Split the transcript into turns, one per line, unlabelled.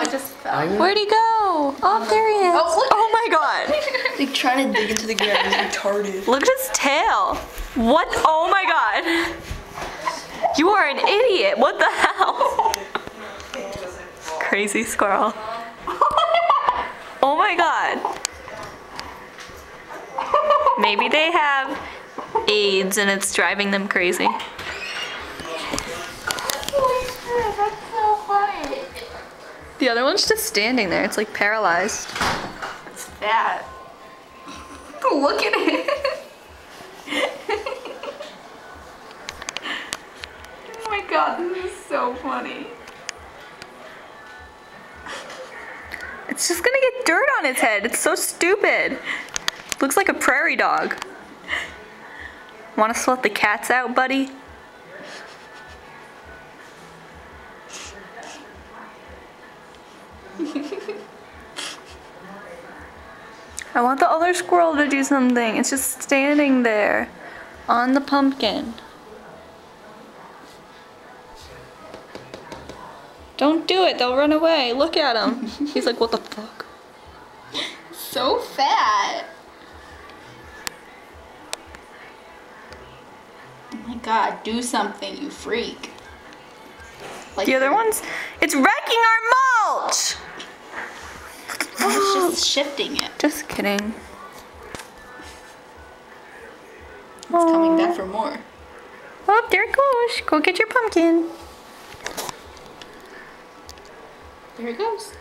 I just fell.
Where'd he go? Oh, there he is. Oh my god.
Like trying to dig into the ground. He's retarded.
Look at his tail. What? Oh my god. You are an idiot. What the hell? Crazy squirrel. Oh my god. Maybe they have AIDS and it's driving them crazy.
That's so funny.
The other one's just standing there. It's like paralyzed.
It's fat. Look at it. Oh my god, this is so funny.
It's just gonna get dirt on its head. It's so stupid. Looks like a prairie dog. Want to sweat the cats out, buddy? I want the other squirrel to do something. It's just standing there on the pumpkin. Don't do it, they'll run away. Look at him. He's like, what the fuck?
So fat. Oh my god, do something, you freak. Like
The other one's, it's wrecking our mulch!
I was just shifting it.
Just kidding.
It's coming back for more.
Oh, there it goes. Go get your pumpkin.
There it goes.